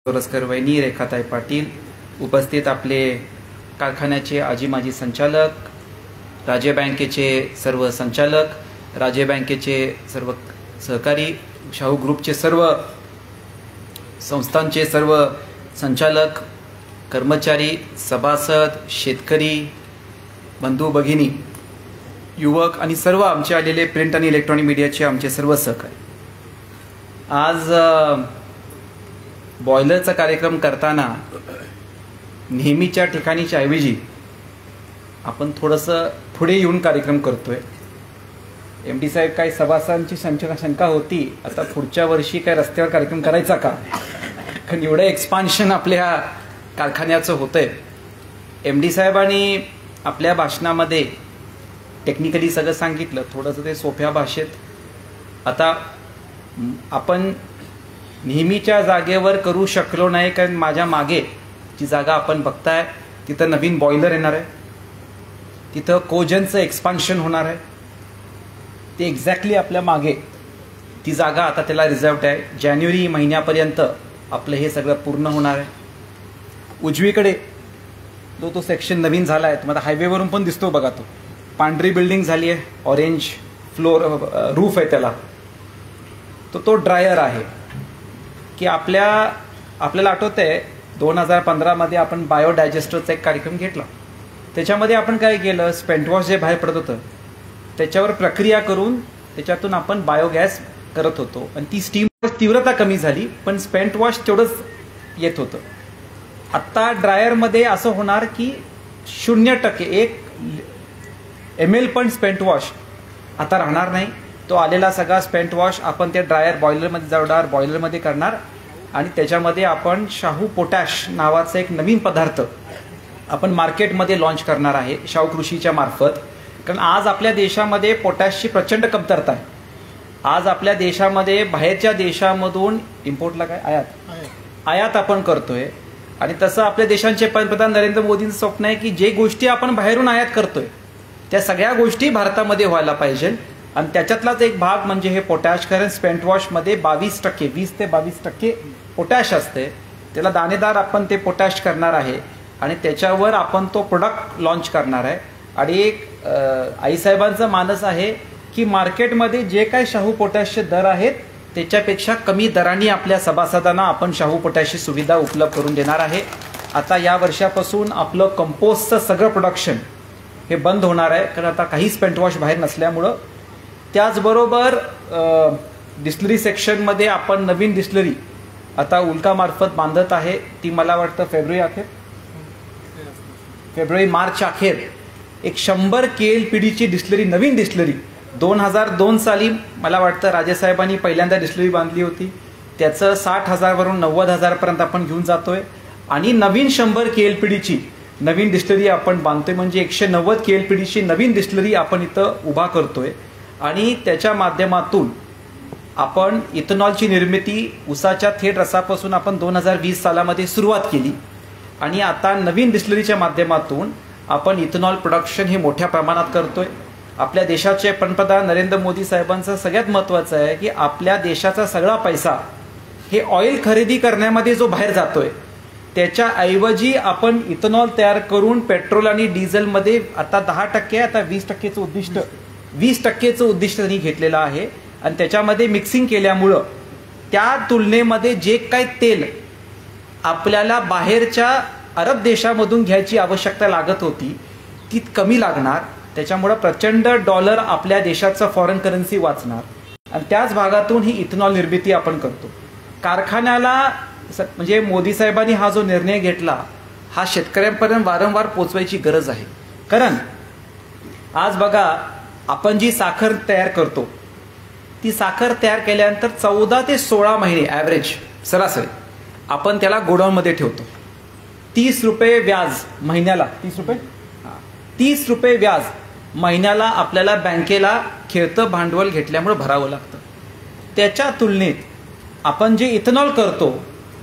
सोरस्कर वहिनी, रेखाताई पाटील, उपस्थित आपले कारखान्याचे आजी माजी संचालक, राज्य बँकेचे सर्व संचालक, राज्य बँकेचे सर्व सहकारी, शाहू ग्रुपचे सर्व संस्थांचे सर्व संचालक, कर्मचारी, सभासद, शेतकरी बंधू भगिनी, युवक आणि सर्व आमचे आलेले प्रिंट आणि इलेक्ट्रॉनिक मीडियाचे आमचे सर्व सहकारी, आज बॉयलरचा कार्यक्रम करताना नेहमीच्या ठिकाणीच्या ऐवजी आपण थोडंसं पुढे येऊन कार्यक्रम करतोय. एमडी साहेब, काही सभासदांची शंका होती, आता पुढच्या वर्षी काय रस्त्यावर कार्यक्रम करायचा का, कारण एवढं एक्सपान्शन आपल्या कारखान्याचं होतंय. एमडी साहेबांनी आपल्या भाषणामध्ये टेक्निकली सगळं सांगितलं, थोडंसं ते सोप्या भाषेत. आता आपण नेहमीच्या जागेवर करू शकलो नाही, कारण माझ्या मागे जी जागा आपण बघताय तिथं नवीन बॉयलर येणार आहे, तिथं कोजनचं एक्सपान्शन होणार आहे. ते एक्झॅक्टली आपल्या मागे ती जागा आता त्याला रिझर्व्ड आहे. जानेवारी महिन्यापर्यंत आपलं हे सगळं पूर्ण होणार आहे. उजवीकडे जो तो सेक्शन नवीन झाला आहे, तुम्हाला हायवेवरून पण दिसतो बघा, तो पांढरी बिल्डिंग झाली आहे, ऑरेंज फ्लोर रूफ आहे त्याला, तो ड्रायर आहे. की आपल्याला आठवतंय 2015 मध्ये आपण बायोडायजेस्टरचा एक कार्यक्रम घेतला. त्याच्यामध्ये आपण काय केलं, स्पेंट वॉश जे बाहेर पडत होतं त्याच्यावर प्रक्रिया करून त्याच्यातून आपण बायोगॅस करत होतो, आणि ती स्टीम तीव्रता कमी झाली, पण स्पेंट वॉश तेवढंच येत होतं. आत्ता ड्रायरमध्ये असं होणार की 0% 1 ml पण स्पेंट वॉश आता राहणार नाही. तो आलेला सगळा स्पेंट वॉश आपण ते ड्रायर बॉयलरमध्ये जोडणार, बॉयलरमध्ये करणार, आणि त्याच्यामध्ये आपण शाहू पोटॅश नावाचा एक नवीन पदार्थ आपण मार्केटमध्ये लॉन्च करणार आहे शाहू कृषीच्या मार्फत. कारण आज आपल्या देशामध्ये पोटॅशची प्रचंड कमतरता आहे. आज आपल्या देशामध्ये बाहेरच्या देशामधून इम्पोर्टला काय आयात आपण करतोय, आणि तसं आपल्या देशांचे पंतप्रधान नरेंद्र मोदींचं स्वप्न आहे की जे गोष्टी आपण बाहेरून आयात करतोय त्या सगळ्या गोष्टी भारतामध्ये व्हायला पाहिजे. आणि त्याच्यातलाच एक भाग म्हणजे हे पोटॅश. कारण स्पेंट वॉशमध्ये 22% 20 ते 22% पोटॅश असते. त्याला दाणेदार आपण ते पोटॅश करणार आहे, आणि त्याच्यावर आपण तो प्रोडक्ट लॉन्च करणार आहे. आणि एक आईसाहेबांचा मानस आहे की मार्केटमध्ये जे काही शाहू पोटॅशचे दर आहेत त्याच्यापेक्षा कमी दराने आपल्या सभासदांना आपण शाहू पोटॅशची सुविधा उपलब्ध करून देणार आहे. आता या वर्षापासून आपलं कंपोस्टचं सगळं प्रोडक्शन हे बंद होणार आहे, कारण आता काही स्पेंट वॉश बाहेर नसल्यामुळं. त्याचबरोबर डिस्टिलरी सेक्शनमध्ये आपण नवीन डिस्टिलरी आता उल्कामार्फत बांधत आहे. ती मला वाटतं फेब्रुवारी मार्च अखेर एक 100 KLPDची डिस्टिलरी, नवीन डिस्टिलरी 2002 साली मला वाटतं राजेसाहेबांनी पहिल्यांदा डिस्टिलरी बांधली होती. त्याचं 60,000 वरून 90,000 पर्यंत आपण घेऊन जातोय, आणि नवीन 100 KLPDची नवीन डिस्टिलरी आपण बांधतोय. म्हणजे 190 KLPDची नवीन डिस्टिलरी आपण इथं उभा करतोय, आणि त्याच्या माध्यमातून आपण इथेनॉलची निर्मिती ऊसाच्या थेट रसापासून आपण 2020 सालामध्ये सुरुवात केली, आणि आता नवीन डिस्टिलरीच्या माध्यमातून आपण इथेनॉल प्रोडक्शन हे मोठ्या प्रमाणात करतोय. आपल्या देशाचे पंतप्रधान नरेंद्र मोदी साहेबांचं सगळ्यात महत्त्वाचं आहे की आपल्या देशाचा सगळा पैसा हे ऑइल खरेदी करण्यामध्ये जो बाहेर जातोय त्याच्याऐवजी आपण इथेनॉल तयार करून पेट्रोल आणि डिझेलमध्ये आता 10%, आता 20%चं उद्दिष्ट त्यांनी घेतलेलं आहे. आणि त्याच्यामध्ये मिक्सिंग केल्यामुळं त्या तुलनेमध्ये जे काही तेल आपल्याला बाहेरच्या अरब देशामधून घ्यायची आवश्यकता लागत होती ती कमी लागणार. त्याच्यामुळं प्रचंड डॉलर आपल्या देशाचं फॉरेन करन्सी वाचणार, आणि त्याच भागातून ही इथेनॉल निर्मिती आपण करतो. कारखान्याला म्हणजे मोदी साहेबांनी हा जो निर्णय घेतला हा शेतकऱ्यांपर्यंत वारंवार पोहोचवायची गरज आहे. कारण आज बघा, आपण जी साखर तयार करतो ती साखर तयार केल्यानंतर 14 ते 16 महिने ॲव्हरेज सरासरी आपण त्याला गोडाऊनमध्ये ठेवतो. 30 रुपये व्याज महिन्याला, 30 रुपये व्याज महिन्याला आपल्याला बँकेला खेळतं भांडवल घेतल्यामुळे भरावं लागतं. त्याच्या तुलनेत आपण जे इथेनॉल करतो,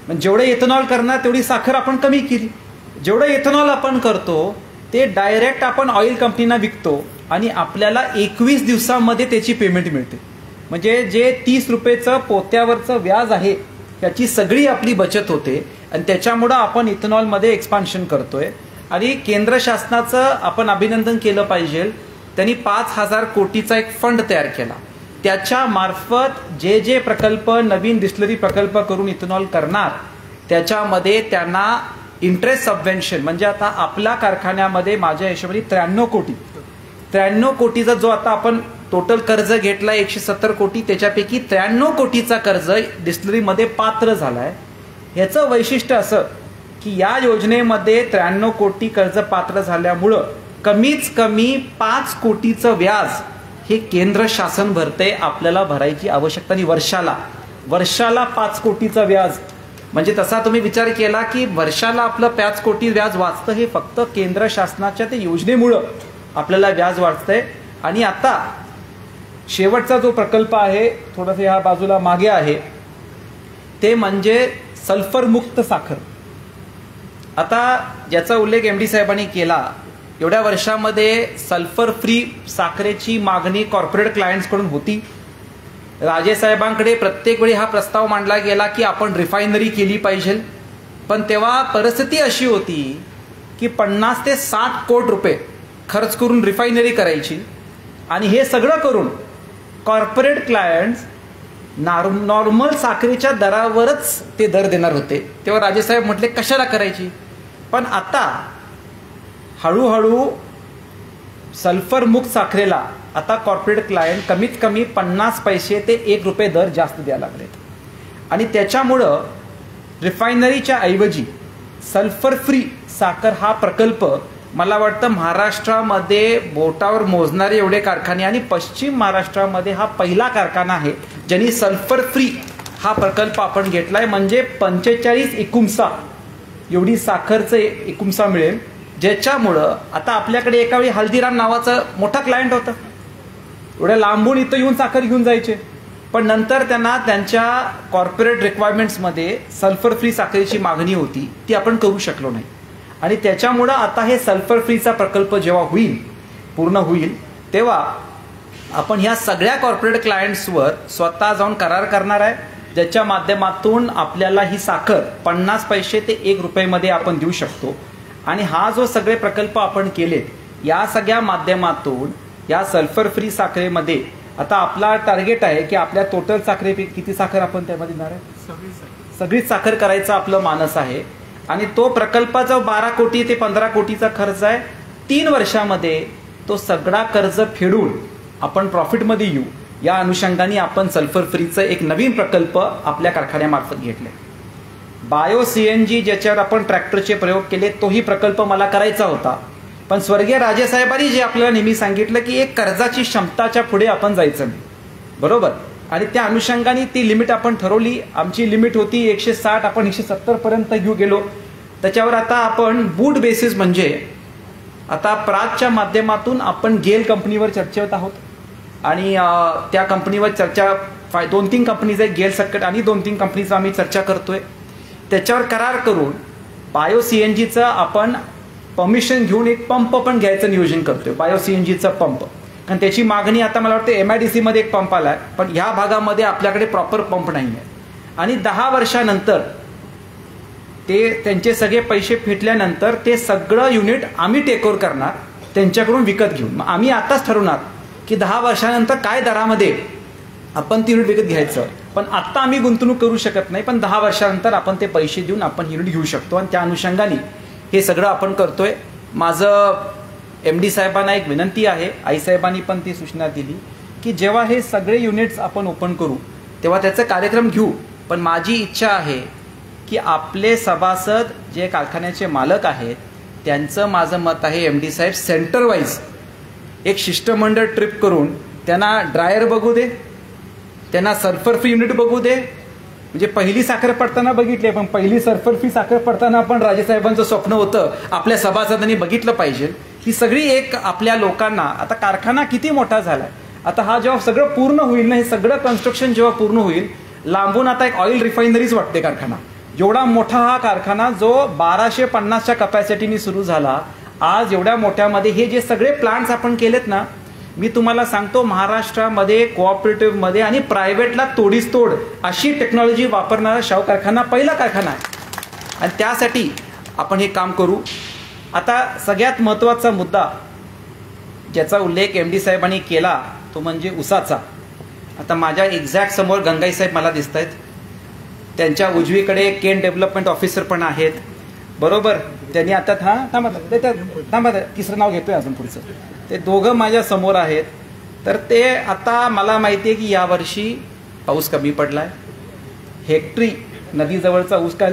म्हणजे जेवढे इथेनॉल करणार तेवढी साखर आपण कमी केली. जेवढं इथेनॉल आपण करतो ते डायरेक्ट आपण ऑइल कंपनीना विकतो, आणि आपल्याला 21 दिवसांमध्ये त्याची पेमेंट मिळते. म्हणजे जे 30 रुपयेचं पोत्यावरचं व्याज आहे त्याची सगळी आपली बचत होते. आणि त्याच्यामुळं आपण इथेनॉलमध्ये एक्सपान्शन करतोय. आणि केंद्र शासनाचं आपण अभिनंदन केलं पाहिजे. त्यांनी 5,000 कोटीचा एक फंड तयार केला. त्याच्या मार्फत जे जे प्रकल्प नवीन डिस्टिलरी प्रकल्प करून इथेनॉल करणार त्याच्यामध्ये त्यांना इंटरेस्ट सबव्हेन्शन म्हणजे आता आपल्या कारखान्यामध्ये माझ्या हिशोबाने 93 कोटीचा जो आता आपण टोटल कर्ज घेतला 170 कोटी, त्याच्यापैकी 93 कोटीचा कर्ज डिस्टिलरीमध्ये पात्र झालाय. ह्याचं वैशिष्ट्य असं की या योजनेमध्ये 93 कोटी कर्ज पात्र झाल्यामुळं कमीच कमी 5 कोटीचं व्याज हे केंद्र शासन भरते. आपल्याला भरायची आवश्यकता नाही. वर्षाला 5 कोटीचं व्याज म्हणजे तसा तुम्ही विचार केला की वर्षाला आपलं 5 कोटी व्याज वाचतं. हे फक्त केंद्र शासनाच्या ते योजनेमुळं आपल्याला व्याज वाचतंय. आणि आता शेवटचा जो प्रकल्प आहे थोडंसं ह्या बाजूला मागे आहे ते म्हणजे सल्फर मुक्त साखर. आता ज्याचा उल्लेख MD साहेबांनी केला, एवढ्या वर्षामध्ये सल्फर फ्री साखरेची मागणी कॉर्पोरेट क्लायंट्सकडून होती. राजेसाहेबांकडे प्रत्येक वेळी हा प्रस्ताव मांडला गेला की आपण रिफायनरी केली पाहिजे. पण तेव्हा परिस्थिती अशी होती की 50 ते 60 कोटी रुपये खर्च करून रिफायनरी करायची आणि हे सगळं करून कॉर्पोरेट क्लायंट्स नॉर्मल साखरेच्या दरावरच ते दर देणार होते. तेव्हा राजेसाहेब म्हटले कशाला करायची. पण आता हळूहळू सल्फर मुक्त साखरेला आता कॉर्पोरेट क्लायंट कमीत कमी 50 पैसे ते 1 रुपये दर जास्त द्यायला लागलेत. आणि त्याच्यामुळं रिफायनरीच्या ऐवजी सल्फर फ्री साखर हा प्रकल्प मला वाटतं महाराष्ट्रामध्ये बोटावर मोजणारे एवढे कारखाने आणि पश्चिम महाराष्ट्रामध्ये हा पहिला कारखाना आहे ज्यांनी सल्फर फ्री हा प्रकल्प आपण घेतलाय. म्हणजे 45 एकुमसा एवढी साखरचं एकुमसा मिळेल. ज्याच्यामुळं आता आपल्याकडे एका वेळी हल्दीराम नावाचं मोठा क्लायंट होतं. एवढ्या लांबून इथं येऊन साखर घेऊन जायचे. पण नंतर त्यांना त्यांच्या कॉर्पोरेट रिक्वायरमेंट्समध्ये सल्फर फ्री साखरेची मागणी होती, ती आपण करू शकलो नाही. आणि त्याच्यामुळं आता हे सल्फर फ्रीचा प्रकल्प जेव्हा पूर्ण होईल तेव्हा आपण ह्या सगळ्या कॉर्पोरेट क्लायंट्सवर स्वतः जाऊन करार करणार आहे, ज्याच्या माध्यमातून आपल्याला ही साखर 50 पैसे ते 1 रुपयेमध्ये आपण देऊ शकतो. आणि हा जो सगळे प्रकल्प आपण केलेत या सगळ्या माध्यमातून या सल्फर फ्री साखरेमध्ये आता आपला टार्गेट आहे की आपल्या टोटल साखरेपैकी किती साखर आपण त्यामध्ये देणार आहे, सगळीच साखर करायचं आपलं मानस आहे. आणि तो प्रकल्पाचा 12 कोटी ते 15 कोटीचा खर्च आहे. 3 वर्षामध्ये तो सगळा कर्ज फेडून आपण प्रॉफिटमध्ये येऊ या अनुषंगाने आपण सल्फर फ्रीचं एक नवीन प्रकल्प आपल्या कारखान्यामार्फत घेतले. बायो CNG ज्याच्यावर आपण ट्रॅक्टरचे प्रयोग केले तोही प्रकल्प मला करायचा होता. पण स्वर्गीय राजेसाहेबांनी जे आपल्याला नेहमी सांगितलं की एक कर्जाची क्षमताच्या पुढे आपण जायचं नाही, बरोबर. आणि त्या अनुषंगाने ती लिमिट आपण ठरवली. आमची लिमिट होती 160, आपण 170 पर्यंत घेऊ गेलो. त्याच्यावर आता आपण बूट बेसिस म्हणजे आता प्राजच्या माध्यमातून आपण गेल कंपनीवर चर्चेत आहोत. आणि त्या कंपनीवर चर्चा 2-3 कंपनीज आहेत, गेल सकट आणि 2-3 कंपनीचं आम्ही चर्चा करतोय. त्याच्यावर करार करून बायो CNGचं आपण परमिशन घेऊन एक पंप पण घ्यायचं नियोजन करतोय, बायो CNGचा पंप. कारण त्याची मागणी आता मला वाटतं MIDC मध्ये एक पंप आलाय, पण ह्या भागामध्ये आपल्याकडे प्रॉपर पंप नाही आहे. आणि 10 वर्षानंतर ते त्यांचे सगळे पैसे फेटल्यानंतर ते सगळं युनिट आम्ही टेक ओव्हर करणार, त्यांच्याकडून विकत घेऊन. मग आम्ही आताच ठरवणार की 10 वर्षानंतर काय दरामध्ये आपण ती युनिट विकत घ्यायचं. पण आत्ता आम्ही गुंतवणूक करू शकत नाही, पण 10 वर्षानंतर आपण ते पैसे देऊन आपण युनिट घेऊ शकतो. आणि त्या अनुषंगाने हे सगळं आपण करतोय. माझं MD साहेबांना एक विनंती आहे, आई साहेबांनी पण ती सूचना दिली की जेव्हा हे सगळे युनिट्स आपण ओपन करू तेव्हा त्याचा कार्यक्रम घेऊ. पण माझी इच्छा आहे की आपले सभासद जे कारखान्याचे मालक आहेत त्यांचं माझं मत आहे MD साहेब सेंटर वाईज एक शिष्टमंडळ ट्रिप करून त्यांना ड्रायर बघू दे, त्यांना सल्फर फ्री युनिट बघू दे. म्हणजे पहिली साखर पडताना बघितली, पण पहिली सल्फर फ्री साखर पडताना आपण राजेसाहेबांचं स्वप्न होतं आपल्या सभासदांनी बघितलं पाहिजे. ही सगळी एक आपल्या लोकांना आता कारखाना किती मोठा झालाय. आता हा जेव्हा सगळं पूर्ण होईल ना, हे सगळं कन्स्ट्रक्शन जेव्हा पूर्ण होईल, लांबून आता एक ऑइल रिफायनरीज वाटते कारखाना. एवढा मोठा हा कारखाना जो 1250च्या कपॅसिटीने सुरू झाला, आज एवढ्या मोठ्यामध्ये हे जे सगळे प्लांट्स आपण केलेत ना, मी तुम्हाला सांगतो महाराष्ट्रामध्ये कोऑपरेटिव्हमध्ये आणि प्रायव्हेटला तोडीस तोड अशी टेक्नॉलॉजी वापरणारा शाहू कारखाना पहिला कारखाना आहे. आणि त्यासाठी आपण हे काम करू. आता सगळ्यात महत्त्वाचा मुद्दा ज्याचा उल्लेख MD साहेबांनी केला तो म्हणजे ऊसाचा. आता माझ्या एक्झॅक्ट समोर गंगाई साहेब मला दिसत आहेत. त्यांच्या उजवीकडे केन डेव्हलपमेंट ऑफिसर पण आहेत, बरोबर. त्यांनी आता थांबा तिसरं नाव घेतोय अजून पुढचं. ते दोघं माझ्या समोर आहेत. तर ते आता मला माहिती आहे की यावर्षी पाऊस कमी पडलाय. हेक्टरी नदीजवळचा ऊस काय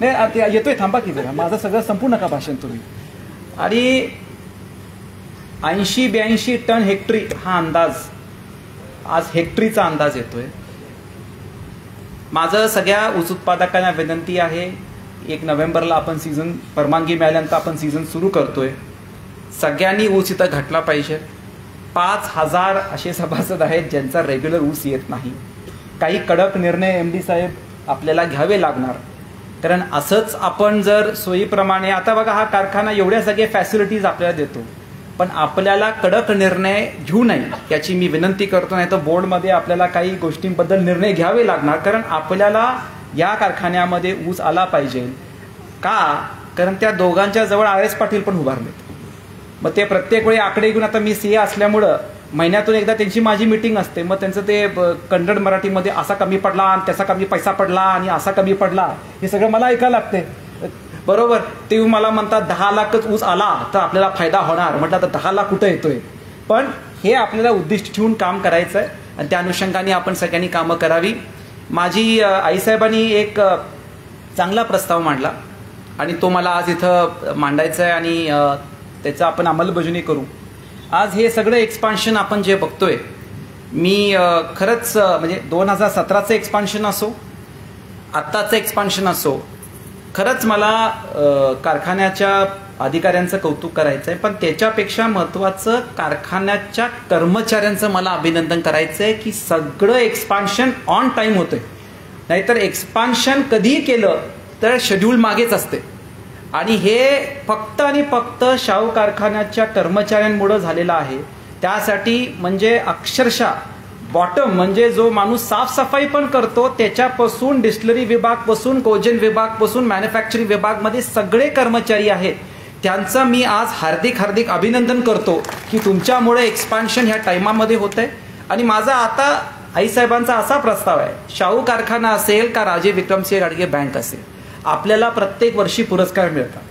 नाही येतोय, थांबा की जरा, माझं सगळं संपूर्ण नका भाषण तुम्ही. आणि 80-82 टन हेक्टरी हा अंदाज आज हेक्टरीचा अंदाज येतोय. माझं सगळ्या ऊस उत्पादकांना विनंती आहे, 1 नोव्हेंबरला आपण सीझन परवानगी मिळाल्यानंतर आपण सीझन सुरू करतोय. सगळ्यांनी ऊस इथं घटला पाहिजे. 5000 असे सभासद आहेत ज्यांचा रेग्युलर ऊस येत नाही. काही कडक निर्णय MD साहेब आपल्याला घ्यावे लागणार, कारण असंच आपण जर सोयीप्रमाणे, आता बघा हा कारखाना एवढ्या सगळे फॅसिलिटीज आपल्याला देतो, पण आपल्याला कडक निर्णय घेऊ नये याची मी विनंती करतो. नाही तर बोर्डमध्ये आपल्याला काही गोष्टींबद्दल निर्णय घ्यावे लागणार, कारण आपल्याला या कारखान्यामध्ये ऊस आला पाहिजे का, कारण त्या दोघांच्या जवळ RS पाटील पण उभारलेत. मग ते प्रत्येक वेळी आकडे घेऊन, आता मी CA असल्यामुळं महिन्यातून एकदा त्यांची माझी मीटिंग असते, मग त्यांचं ते कन्नड मराठीमध्ये असा कमी पडला आणि त्याचा कमी पैसा पडला आणि असा कमी पडला, हे सगळं मला ऐकायला लागते, बरोबर. ते मला म्हणतात 10 लाखच ऊस आला तर आपल्याला फायदा होणार. म्हटलं तर 10 लाख कुठं येतोय. पण हे आपल्याला उद्दिष्ट ठेवून काम करायचं आहे आणि त्या अनुषंगाने आपण सगळ्यांनी कामं करावी. माझी आईसाहेबांनी एक चांगला प्रस्ताव मांडला आणि तो मला आज इथं मांडायचा आहे आणि त्याचं आपण अंमलबजावणी करू. आज हे सगळं एक्सपान्शन आपण जे बघतोय, मी खरंच म्हणजे 2017चं एक्सपान्शन असो, आत्ताचं एक्सपान्शन असो, खरंच मला कारखान्याच्या अधिकाऱ्यांचं कौतुक करायचं आहे. पण त्याच्यापेक्षा महत्त्वाचं कारखान्याच्या कर्मचाऱ्यांचं मला अभिनंदन करायचं आहे की सगळं एक्सपान्शन ऑन टाईम होतंय. नाहीतर एक्सपान्शन कधीही केलं तर शेड्यूल मागेच असते आणि हे फक्त आणि फक्त शाहू कारखान्याच्या कर्मचाऱ्यांमुळं झालेलं आहे. त्यासाठी म्हणजे अक्षरशः बॉटम म्हणजे जो माणूस साफसफाई पण करतो त्याच्यापासून डिस्टिलरी विभागपासून कोजन विभागपासून मॅन्युफॅक्चरिंग विभागमध्ये सगळे कर्मचारी आहेत. त्यांचं मी आज हार्दिक अभिनंदन करतो की तुमच्यामुळे एक्सपान्शन ह्या टाइमामध्ये होतंय. आणि माझा आता आईसाहेबांचा असा प्रस्ताव आहे, शाहू कारखाना असेल का राजे विक्रमसिंह गाडगे बँक असेल, आपल्याला प्रत्येक वर्षी पुरस्कार मिळतात.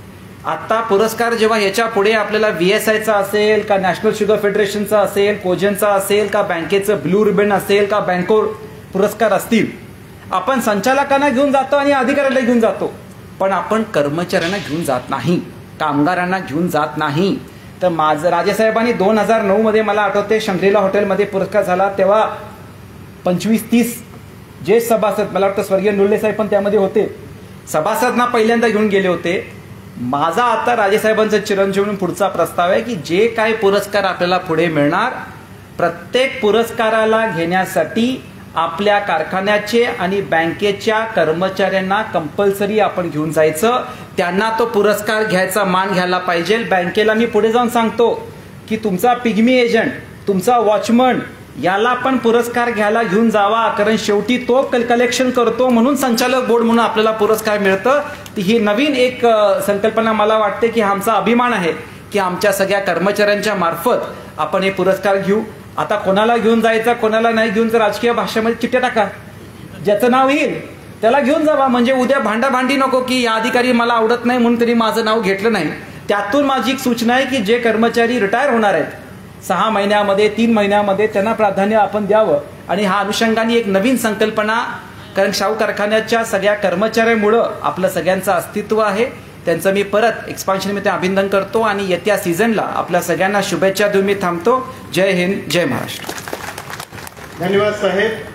आता पुरस्कार जेव्हा याच्या पुढे आपल्याला VSIचा असेल का नॅशनल शुगर फेडरेशनचा असेल, कोजनचा असेल का बँकेचं ब्लू रिबन असेल का बँकोर पुरस्कार असतील, आपण संचालकांना घेऊन जातो आणि अधिकाऱ्याला घेऊन जातो, पण आपण कर्मचाऱ्यांना घेऊन जात नाही, कामगारांना घेऊन जात नाही. तर माझं राजेसाहेबांनी 2009 मध्ये मला आठवते शंग्रीला हॉटेलमध्ये पुरस्कार झाला, तेव्हा 25-30 जे सभासद, मला वाटतं स्वर्गीय नुर्ले साहेब पण त्यामध्ये होते, सभासदांना पहिल्यांदा घेऊन गेले होते. माझा आता राजेसाहेबांचा चिरंजीव म्हणून पुढचा प्रस्ताव आहे की जे काही पुरस्कार आपल्याला पुढे मिळणार, प्रत्येक पुरस्काराला घेण्यासाठी आपल्या कारखान्याचे आणि बँकेच्या कर्मचाऱ्यांना कंपल्सरी आपण घेऊन जायचं. त्यांना तो पुरस्कार घ्यायचा मान घ्यायला पाहिजे. बँकेला मी पुढे जाऊन सांगतो की तुमचा पिग्मी एजंट, तुमचा वॉचमन याला पण पुरस्कार घ्यायला घेऊन जावा, कारण शेवटी तो कलेक्शन करतो म्हणून संचालक बोर्ड म्हणून आपल्याला पुरस्कार मिळतं. ही नवीन एक संकल्पना मला वाटते की आमचा अभिमान आहे की आमच्या सगळ्या कर्मचाऱ्यांच्या मार्फत आपण हे पुरस्कार घेऊ. आता कोणाला घेऊन जायचं कोणाला नाही घेऊन, जर राजकीय भाषेमध्ये चिठ्ठ्या टाका, ज्याचं नाव येईल त्याला घेऊन जावा, म्हणजे उद्या भांडाभांडी नको की या अधिकारी मला आवडत नाही म्हणून तरी माझं नाव घेतलं नाही. त्यातून माझी एक सूचना आहे की जे कर्मचारी रिटायर होणार आहेत 6 महिन्यामध्ये 3 महिन्यामध्ये, त्यांना प्राधान्य आपण द्यावं. आणि हा अनुषंगाने एक नवीन संकल्पना, कारण शाहू कारखान्याच्या सगळ्या कर्मचाऱ्यांमुळं आपलं सगळ्यांचं अस्तित्व आहे. त्यांचं मी परत एक्सपान्शनमध्ये अभिनंदन करतो आणि येत्या सीझनला आपल्या सगळ्यांना शुभेच्छा देऊन मी थांबतो. जय हिंद, जय महाराष्ट्र. धन्यवाद साहेब.